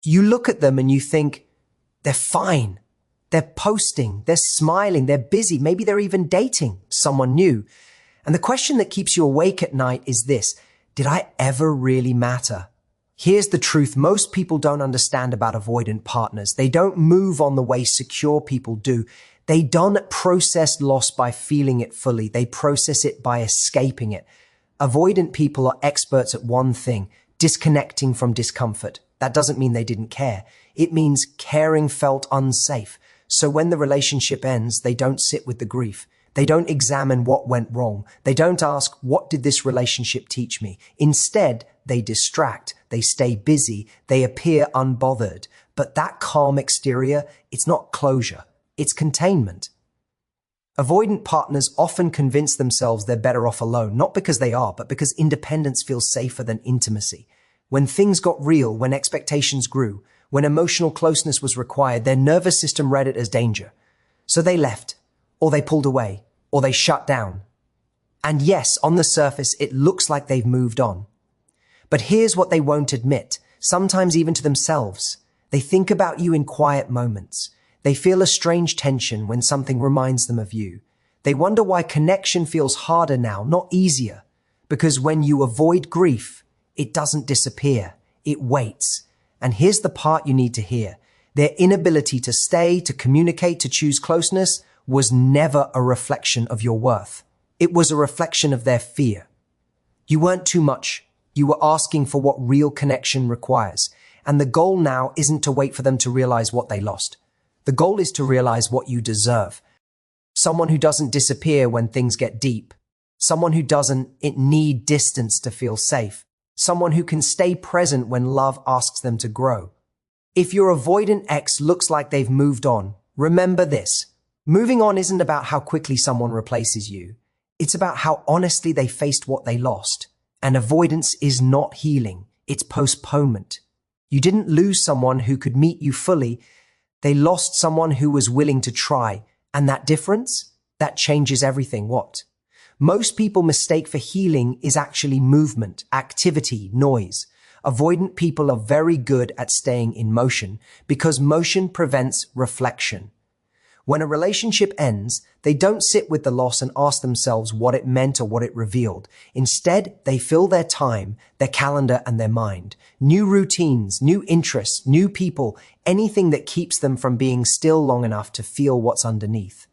You look at them and you think, they're fine. They're posting, they're smiling, they're busy. Maybe they're even dating someone new. And the question that keeps you awake at night is this: did I ever really matter? Here's the truth most people don't understand about avoidant partners. They don't move on the way secure people do. They don't process loss by feeling it fully. They process it by escaping it. Avoidant people are experts at one thing: disconnecting from discomfort. That doesn't mean they didn't care. It means caring felt unsafe. So when the relationship ends, they don't sit with the grief. They don't examine what went wrong. They don't ask, what did this relationship teach me? Instead, they distract. They stay busy. They appear unbothered. But that calm exterior, it's not closure. It's containment. Avoidant partners often convince themselves they're better off alone, not because they are, but because independence feels safer than intimacy. When things got real, when expectations grew, when emotional closeness was required, their nervous system read it as danger. So they left, or they pulled away, or they shut down. And yes, on the surface, it looks like they've moved on. But here's what they won't admit, sometimes even to themselves. They think about you in quiet moments. They feel a strange tension when something reminds them of you. They wonder why connection feels harder now, not easier. Because when you avoid grief, it doesn't disappear. It waits. And here's the part you need to hear. Their inability to stay, to communicate, to choose closeness was never a reflection of your worth. It was a reflection of their fear. You weren't too much. You were asking for what real connection requires. And the goal now isn't to wait for them to realize what they lost. The goal is to realize what you deserve. Someone who doesn't disappear when things get deep. Someone who doesn't need distance to feel safe. Someone who can stay present when love asks them to grow. If your avoidant ex looks like they've moved on, remember this. Moving on isn't about how quickly someone replaces you. It's about how honestly they faced what they lost. And avoidance is not healing. It's postponement. You didn't lose someone who could meet you fully. They lost someone who was willing to try. And that difference? That changes everything. What? Most people mistake for healing is actually movement, activity, noise. Avoidant people are very good at staying in motion because motion prevents reflection. When a relationship ends, they don't sit with the loss and ask themselves what it meant or what it revealed. Instead, they fill their time, their calendar, and their mind. New routines, new interests, new people, anything that keeps them from being still long enough to feel what's underneath.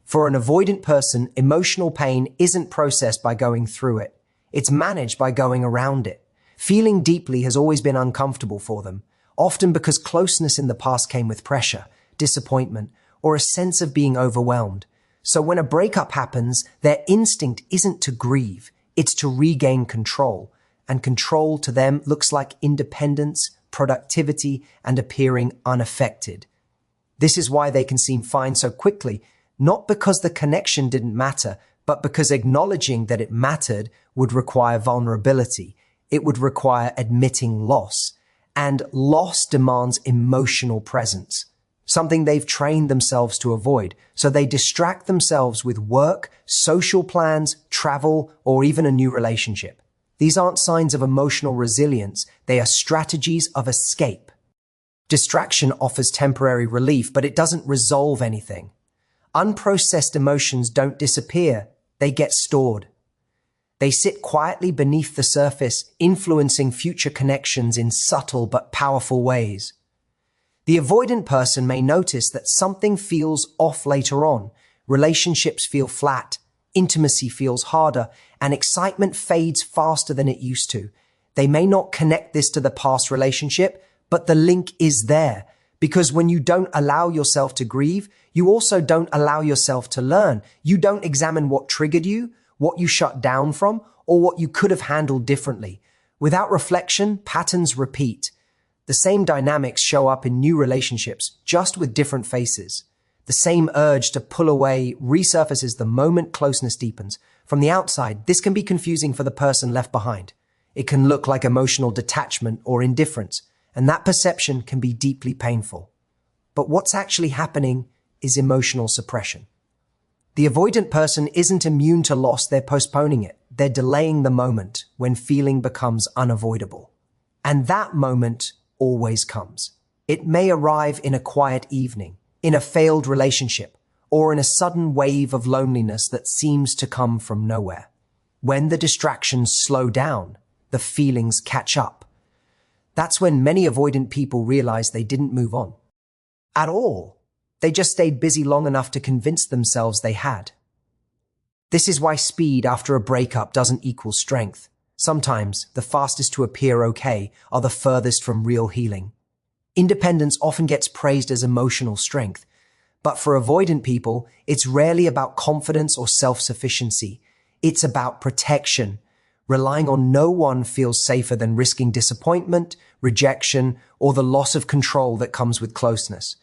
For an avoidant person, emotional pain isn't processed by going through it. It's managed by going around it. Feeling deeply has always been uncomfortable for them, often because closeness in the past came with pressure, disappointment, or a sense of being overwhelmed. So when a breakup happens, their instinct isn't to grieve, it's to regain control. And control to them looks like independence, productivity, and appearing unaffected. This is why they can seem fine so quickly, not because the connection didn't matter, but because acknowledging that it mattered would require vulnerability. It would require admitting loss. And loss demands emotional presence, something they've trained themselves to avoid. So they distract themselves with work, social plans, travel, or even a new relationship. These aren't signs of emotional resilience. They are strategies of escape. Distraction offers temporary relief, but it doesn't resolve anything. Unprocessed emotions don't disappear, they get stored. They sit quietly beneath the surface, influencing future connections in subtle but powerful ways. The avoidant person may notice that something feels off later on. Relationships feel flat, intimacy feels harder, and excitement fades faster than it used to. They may not connect this to the past relationship, but the link is there. Because when you don't allow yourself to grieve, you also don't allow yourself to learn. You don't examine what triggered you, what you shut down from, or what you could have handled differently. Without reflection, patterns repeat. The same dynamics show up in new relationships, just with different faces. The same urge to pull away resurfaces the moment closeness deepens. From the outside, this can be confusing for the person left behind. It can look like emotional detachment or indifference, and that perception can be deeply painful. But what's actually happening is emotional suppression. The avoidant person isn't immune to loss, they're postponing it. They're delaying the moment when feeling becomes unavoidable. And that moment always comes. It may arrive in a quiet evening, in a failed relationship, or in a sudden wave of loneliness that seems to come from nowhere. When the distractions slow down, the feelings catch up. That's when many avoidant people realize they didn't move on at all. They just stayed busy long enough to convince themselves they had. This is why speed after a breakup doesn't equal strength. Sometimes the fastest to appear okay are the furthest from real healing. Independence often gets praised as emotional strength, but for avoidant people, it's rarely about confidence or self-sufficiency. It's about protection. Relying on no one feels safer than risking disappointment, rejection, or the loss of control that comes with closeness.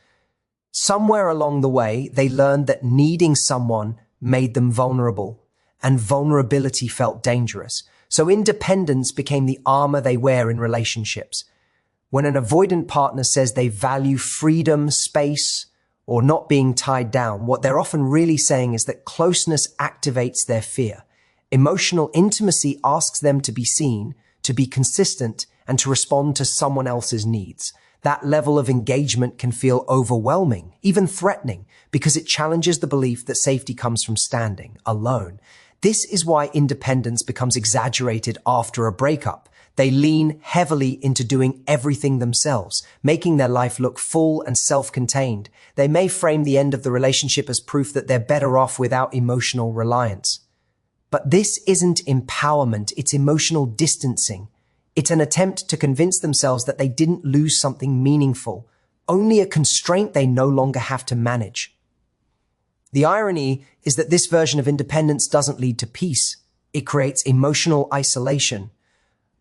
Somewhere along the way, they learned that needing someone made them vulnerable, and vulnerability felt dangerous. So independence became the armor they wear in relationships. When an avoidant partner says they value freedom, space, or not being tied down, what they're often really saying is that closeness activates their fear. Emotional intimacy asks them to be seen, to be consistent, and to respond to someone else's needs. That level of engagement can feel overwhelming, even threatening, because it challenges the belief that safety comes from standing alone. This is why independence becomes exaggerated after a breakup. They lean heavily into doing everything themselves, making their life look full and self-contained. They may frame the end of the relationship as proof that they're better off without emotional reliance. But this isn't empowerment, it's emotional distancing. It's an attempt to convince themselves that they didn't lose something meaningful, only a constraint they no longer have to manage. The irony is that this version of independence doesn't lead to peace. It creates emotional isolation.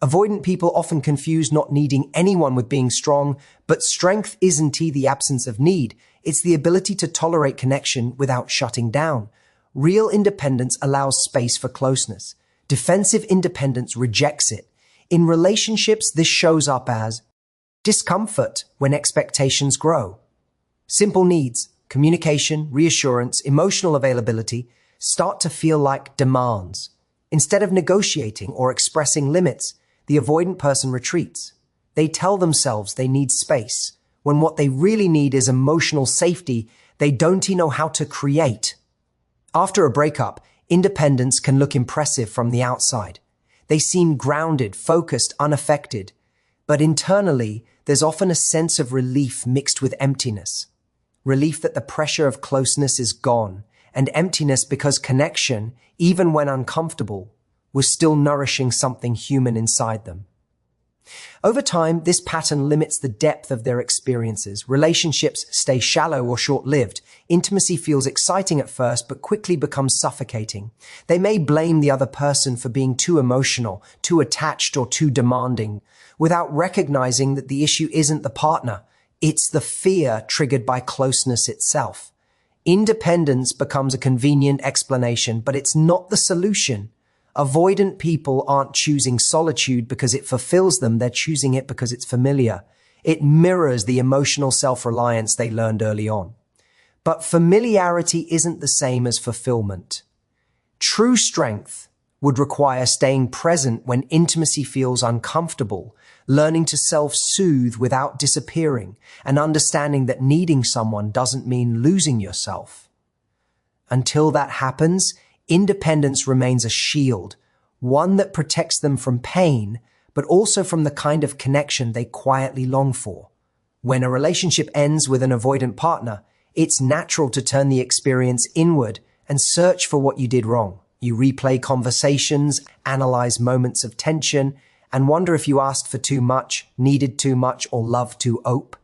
Avoidant people often confuse not needing anyone with being strong, but strength isn't the absence of need. It's the ability to tolerate connection without shutting down. Real independence allows space for closeness. Defensive independence rejects it. In relationships, this shows up as discomfort when expectations grow. Simple needs, communication, reassurance, emotional availability start to feel like demands. Instead of negotiating or expressing limits, the avoidant person retreats. They tell themselves they need space, when what they really need is emotional safety they don't know how to create. After a breakup, independence can look impressive from the outside. They seem grounded, focused, unaffected. But internally, there's often a sense of relief mixed with emptiness. Relief that the pressure of closeness is gone, and emptiness because connection, even when uncomfortable, was still nourishing something human inside them. Over time, this pattern limits the depth of their experiences. Relationships stay shallow or short-lived. Intimacy feels exciting at first, but quickly becomes suffocating. They may blame the other person for being too emotional, too attached, or too demanding, without recognizing that the issue isn't the partner. It's the fear triggered by closeness itself. Independence becomes a convenient explanation, but it's not the solution. Avoidant people aren't choosing solitude because it fulfills them, they're choosing it because it's familiar. It mirrors the emotional self-reliance they learned early on. But familiarity isn't the same as fulfillment. True strength would require staying present when intimacy feels uncomfortable, learning to self-soothe without disappearing, and understanding that needing someone doesn't mean losing yourself. Until that happens, independence remains a shield, one that protects them from pain, but also from the kind of connection they quietly long for. When a relationship ends with an avoidant partner, it's natural to turn the experience inward and search for what you did wrong. You replay conversations, analyze moments of tension, and wonder if you asked for too much, needed too much, or loved too ope.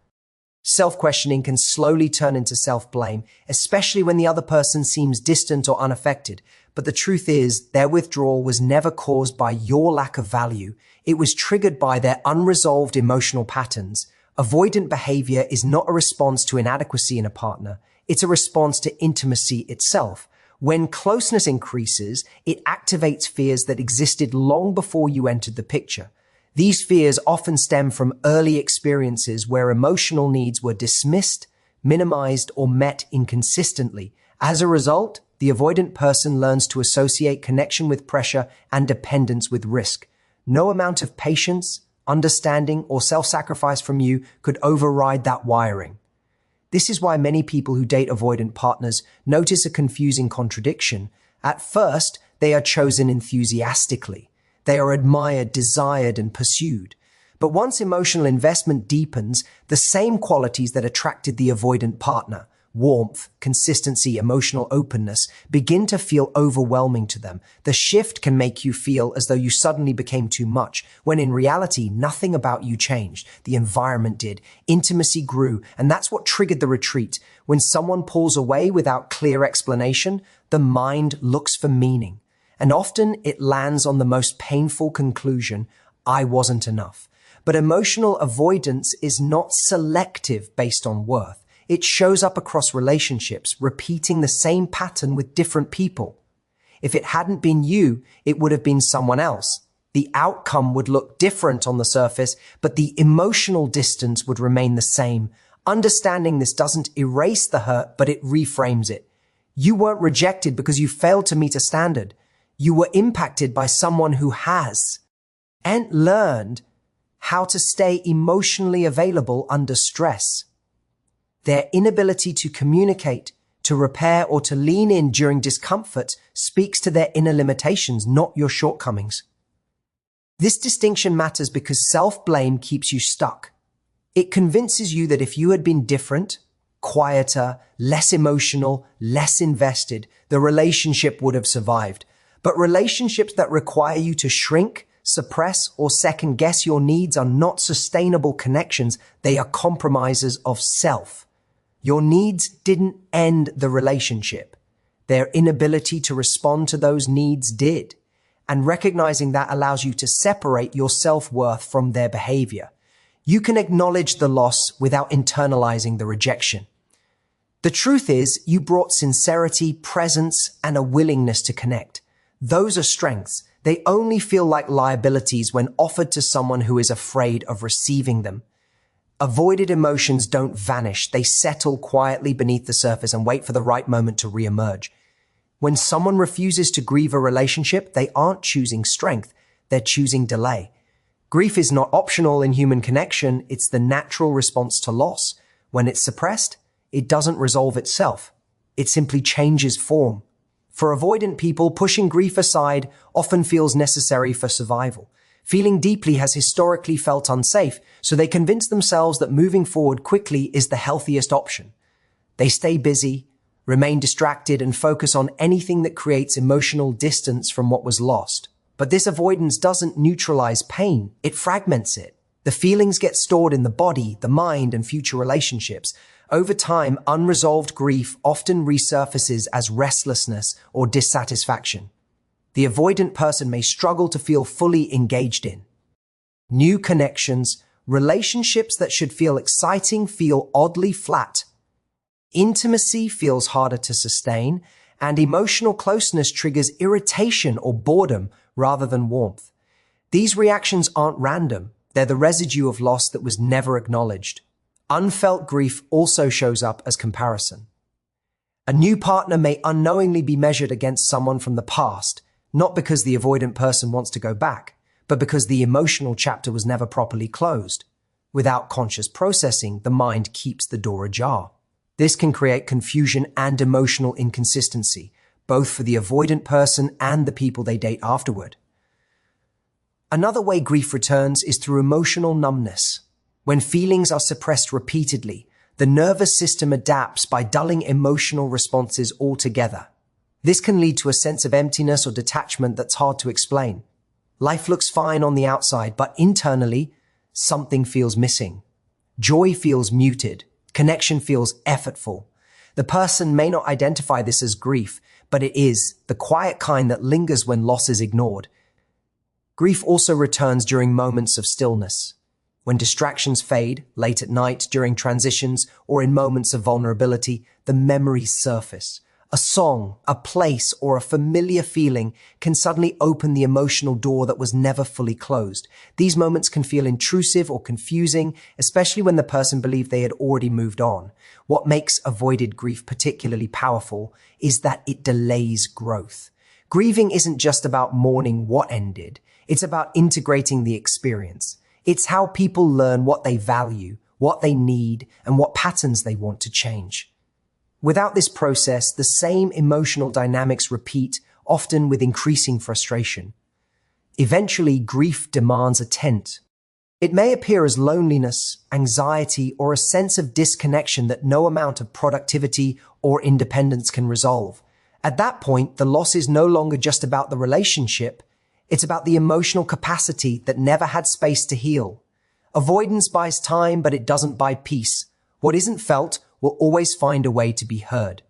Self-questioning can slowly turn into self-blame, especially when the other person seems distant or unaffected. But the truth is, their withdrawal was never caused by your lack of value. It was triggered by their unresolved emotional patterns. Avoidant behavior is not a response to inadequacy in a partner. It's a response to intimacy itself. When closeness increases, it activates fears that existed long before you entered the picture. These fears often stem from early experiences where emotional needs were dismissed, minimized, or met inconsistently. As a result, the avoidant person learns to associate connection with pressure and dependence with risk. No amount of patience, understanding, or self-sacrifice from you could override that wiring. This is why many people who date avoidant partners notice a confusing contradiction. At first, they are chosen enthusiastically. They are admired, desired, and pursued. But once emotional investment deepens, the same qualities that attracted the avoidant partner, warmth, consistency, emotional openness, begin to feel overwhelming to them. The shift can make you feel as though you suddenly became too much, when in reality, nothing about you changed. The environment did. Intimacy grew, and that's what triggered the retreat. When someone pulls away without clear explanation, the mind looks for meaning. And often it lands on the most painful conclusion: I wasn't enough. But emotional avoidance is not selective based on worth. It shows up across relationships, repeating the same pattern with different people. If it hadn't been you, it would have been someone else. The outcome would look different on the surface, but the emotional distance would remain the same. Understanding this doesn't erase the hurt, but it reframes it. You weren't rejected because you failed to meet a standard. You were impacted by someone who has, and learned how to stay emotionally available under stress. Their inability to communicate, to repair, or to lean in during discomfort speaks to their inner limitations, not your shortcomings. This distinction matters because self-blame keeps you stuck. It convinces you that if you had been different, quieter, less emotional, less invested, the relationship would have survived. But relationships that require you to shrink, suppress, or second-guess your needs are not sustainable connections. They are compromises of self. Your needs didn't end the relationship. Their inability to respond to those needs did. And recognizing that allows you to separate your self-worth from their behavior. You can acknowledge the loss without internalizing the rejection. The truth is, you brought sincerity, presence, and a willingness to connect. Those are strengths. They only feel like liabilities when offered to someone who is afraid of receiving them. Avoided emotions don't vanish. They settle quietly beneath the surface and wait for the right moment to reemerge. When someone refuses to grieve a relationship, they aren't choosing strength. They're choosing delay. Grief is not optional in human connection. It's the natural response to loss. When it's suppressed, it doesn't resolve itself. It simply changes form. For avoidant people, pushing grief aside often feels necessary for survival. Feeling deeply has historically felt unsafe, so they convince themselves that moving forward quickly is the healthiest option. They stay busy, remain distracted, and focus on anything that creates emotional distance from what was lost. But this avoidance doesn't neutralize pain, it fragments it. The feelings get stored in the body, the mind, and future relationships. Over time, unresolved grief often resurfaces as restlessness or dissatisfaction. The avoidant person may struggle to feel fully engaged in new connections. Relationships that should feel exciting feel oddly flat. Intimacy feels harder to sustain, and emotional closeness triggers irritation or boredom rather than warmth. These reactions aren't random. They're the residue of loss that was never acknowledged. Unfelt grief also shows up as comparison. A new partner may unknowingly be measured against someone from the past, not because the avoidant person wants to go back, but because the emotional chapter was never properly closed. Without conscious processing, the mind keeps the door ajar. This can create confusion and emotional inconsistency, both for the avoidant person and the people they date afterward. Another way grief returns is through emotional numbness. When feelings are suppressed repeatedly, the nervous system adapts by dulling emotional responses altogether. This can lead to a sense of emptiness or detachment that's hard to explain. Life looks fine on the outside, but internally, something feels missing. Joy feels muted. Connection feels effortful. The person may not identify this as grief, but it is the quiet kind that lingers when loss is ignored. Grief also returns during moments of stillness. When distractions fade, late at night, during transitions, or in moments of vulnerability, the memories surface. A song, a place, or a familiar feeling can suddenly open the emotional door that was never fully closed. These moments can feel intrusive or confusing, especially when the person believed they had already moved on. What makes avoided grief particularly powerful is that it delays growth. Grieving isn't just about mourning what ended. It's about integrating the experience. It's how people learn what they value, what they need, and what patterns they want to change. Without this process, the same emotional dynamics repeat, often with increasing frustration. Eventually, grief demands a tent. It may appear as loneliness, anxiety, or a sense of disconnection that no amount of productivity or independence can resolve. At that point, the loss is no longer just about the relationship, it's about the emotional capacity that never had space to heal. Avoidance buys time, but it doesn't buy peace. What isn't felt will always find a way to be heard.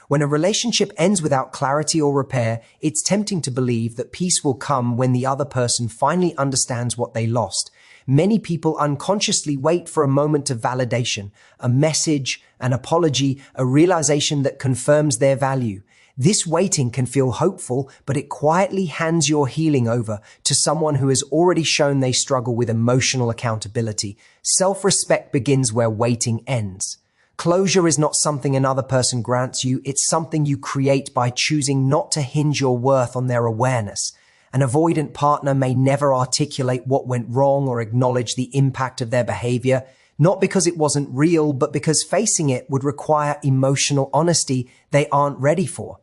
When a relationship ends without clarity or repair, it's tempting to believe that peace will come when the other person finally understands what they lost. Many people unconsciously wait for a moment of validation, a message, an apology, a realization that confirms their value. This waiting can feel hopeful, but it quietly hands your healing over to someone who has already shown they struggle with emotional accountability. Self-respect begins where waiting ends. Closure is not something another person grants you, it's something you create by choosing not to hinge your worth on their awareness. An avoidant partner may never articulate what went wrong or acknowledge the impact of their behavior, not because it wasn't real, but because facing it would require emotional honesty they aren't ready for.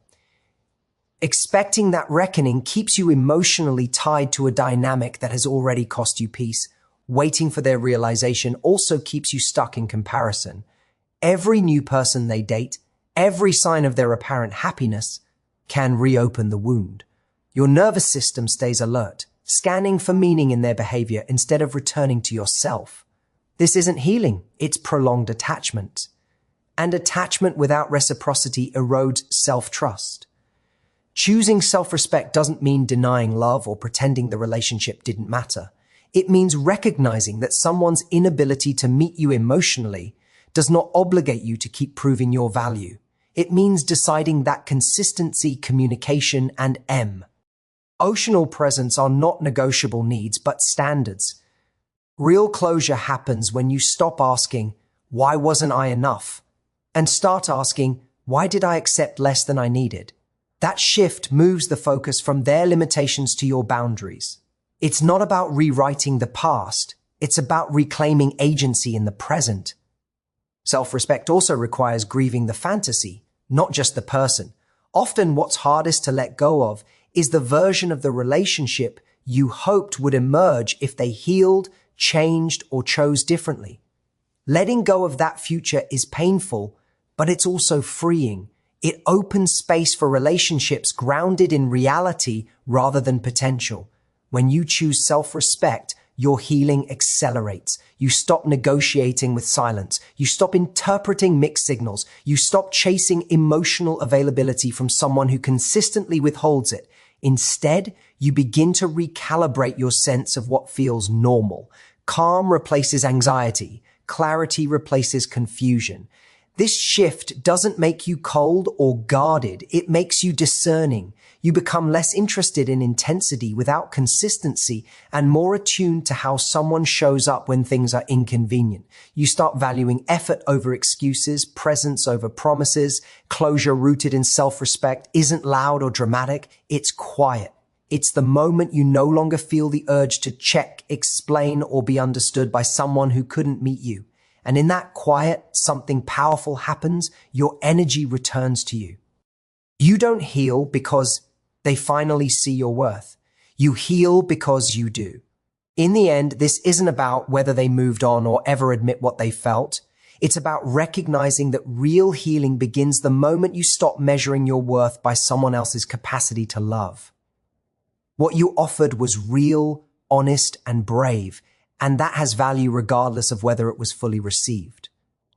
Expecting that reckoning keeps you emotionally tied to a dynamic that has already cost you peace. Waiting for their realization also keeps you stuck in comparison. Every new person they date, every sign of their apparent happiness, can reopen the wound. Your nervous system stays alert, scanning for meaning in their behavior instead of returning to yourself. This isn't healing, it's prolonged attachment. And attachment without reciprocity erodes self-trust. Choosing self-respect doesn't mean denying love or pretending the relationship didn't matter. It means recognizing that someone's inability to meet you emotionally does not obligate you to keep proving your value. It means deciding that consistency, communication, and emotional presence are not negotiable needs, but standards. Real closure happens when you stop asking, "Why wasn't I enough?" and start asking, "Why did I accept less than I needed?" That shift moves the focus from their limitations to your boundaries. It's not about rewriting the past, it's about reclaiming agency in the present. Self-respect also requires grieving the fantasy, not just the person. Often what's hardest to let go of is the version of the relationship you hoped would emerge if they healed, changed, or chose differently. Letting go of that future is painful, but it's also freeing. It opens space for relationships grounded in reality rather than potential. When you choose self-respect, your healing accelerates. You stop negotiating with silence. You stop interpreting mixed signals. You stop chasing emotional availability from someone who consistently withholds it. Instead, you begin to recalibrate your sense of what feels normal. Calm replaces anxiety. Clarity replaces confusion. This shift doesn't make you cold or guarded. It makes you discerning. You become less interested in intensity without consistency and more attuned to how someone shows up when things are inconvenient. You start valuing effort over excuses, presence over promises. Closure rooted in self-respect isn't loud or dramatic. It's quiet. It's the moment you no longer feel the urge to check, explain, or be understood by someone who couldn't meet you. And in that quiet, something powerful happens. Your energy returns to you. You don't heal because they finally see your worth. You heal because you do. In the end, this isn't about whether they moved on or ever admit what they felt. It's about recognizing that real healing begins the moment you stop measuring your worth by someone else's capacity to love. What you offered was real, honest, and brave, and that has value regardless of whether it was fully received.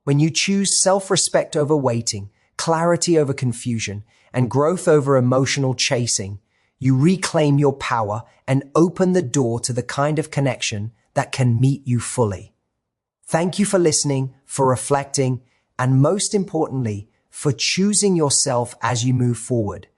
When you choose self-respect over waiting, clarity over confusion, and growth over emotional chasing, you reclaim your power and open the door to the kind of connection that can meet you fully. Thank you for listening, for reflecting, and most importantly, for choosing yourself as you move forward.